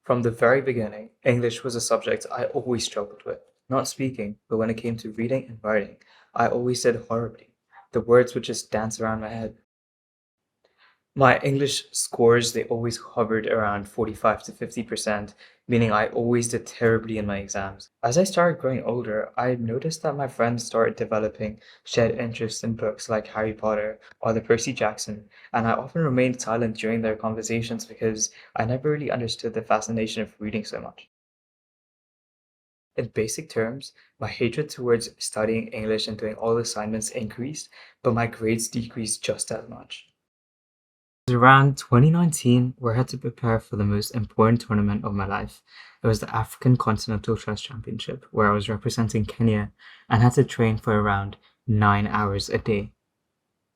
From the very beginning, English was a subject I always struggled with. Not speaking, but when it came to reading and writing, I always did horribly. The words would just dance around my head. My English scores, they always hovered around 45 to 50%, meaning I always did terribly in my exams. As I started growing older, I noticed that my friends started developing shared interests in books like Harry Potter or the Percy Jackson, and I often remained silent during their conversations because I never really understood the fascination of reading so much. In basic terms, my hatred towards studying English and doing all the assignments increased, but my grades decreased just as much. It was around 2019 where I had to prepare for the most important tournament of my life. It was the African Continental Chess Championship, where I was representing Kenya and had to train for around 9 hours a day.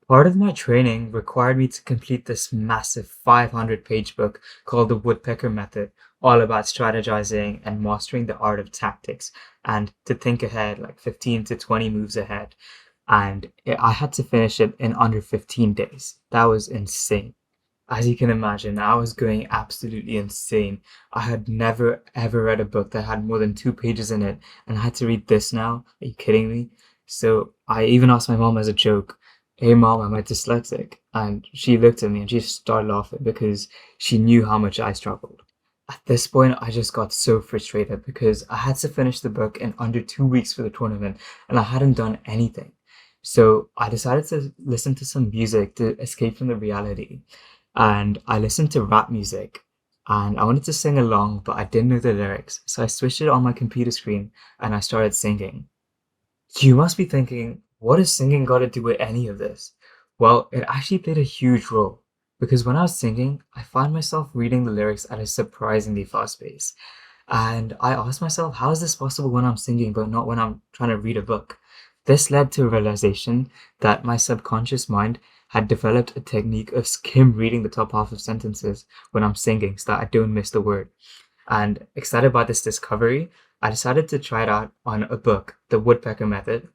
Part of my training required me to complete this massive 500-page book called The Woodpecker Method, all about strategizing and mastering the art of tactics and to think ahead, like 15 to 20 moves ahead. And I had to finish it in under 15 days. That was insane. As you can imagine, I was going absolutely insane. I had never ever read a book that had more than 2 pages in it, and I had to read this now. Are you kidding me? So I even asked my mom as a joke, "Hey mom, am I dyslexic?" And she looked at me and she started laughing because she knew how much I struggled. At this point, I just got so frustrated because I had to finish the book in under 2 weeks for the tournament, and I hadn't done anything. So I decided to listen to some music to escape from the reality, and I listened to rap music and I wanted to sing along, but I didn't know the lyrics. So I switched it on my computer screen and I started singing. You must be thinking, what has singing got to do with any of this? Well, it actually played a huge role because when I was singing, I found myself reading the lyrics at a surprisingly fast pace. And I asked myself, how is this possible when I'm singing, but not when I'm trying to read a book? This led to a realization that my subconscious mind had developed a technique of skim reading the top half of sentences when I'm singing so that I don't miss the word. And excited by this discovery, I decided to try it out on a book, The Woodpecker Method.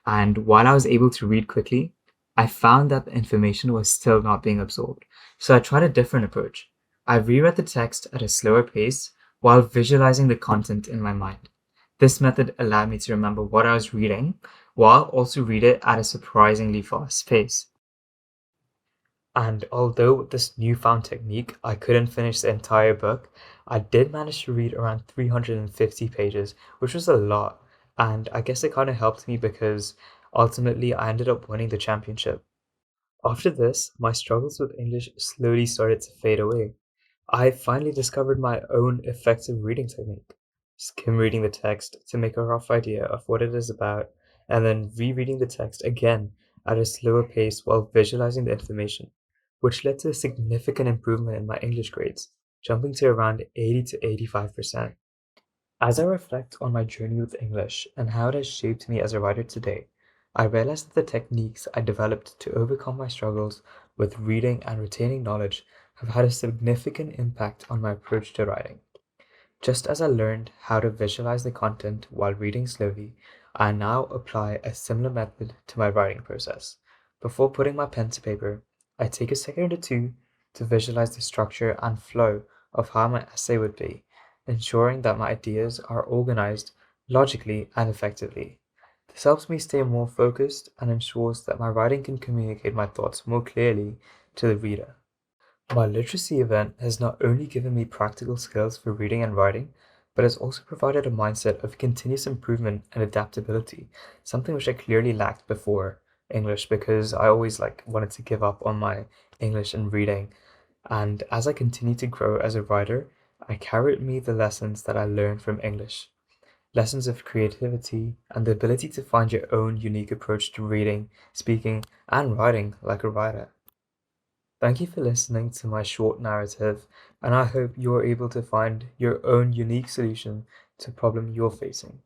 And while I was able to read quickly, I found that the information was still not being absorbed. So I tried a different approach. I reread the text at a slower pace while visualizing the content in my mind. This method allowed me to remember what I was reading while also read it at a surprisingly fast pace. And although with this newfound technique, I couldn't finish the entire book, I did manage to read around 350 pages, which was a lot. And I guess it kind of helped me because ultimately I ended up winning the championship. After this, my struggles with English slowly started to fade away. I finally discovered my own effective reading technique. Skim reading the text to make a rough idea of what it is about, and then rereading the text again at a slower pace while visualizing the information, which led to a significant improvement in my English grades, jumping to around 80 to 85%. As I reflect on my journey with English and how it has shaped me as a writer today, I realize that the techniques I developed to overcome my struggles with reading and retaining knowledge have had a significant impact on my approach to writing. Just as I learned how to visualize the content while reading slowly, I now apply a similar method to my writing process. Before putting my pen to paper, I take a second or two to visualize the structure and flow of how my essay would be, ensuring that my ideas are organized logically and effectively. This helps me stay more focused and ensures that my writing can communicate my thoughts more clearly to the reader. My literacy event has not only given me practical skills for reading and writing, but has also provided a mindset of continuous improvement and adaptability, something which I clearly lacked before English because I always wanted to give up on my English and reading. And as I continue to grow as a writer, I carry with me the lessons that I learned from English. Lessons of creativity and the ability to find your own unique approach to reading, speaking, and writing like a writer. Thank you for listening to my short narrative, and I hope you're able to find your own unique solution to a problem you're facing.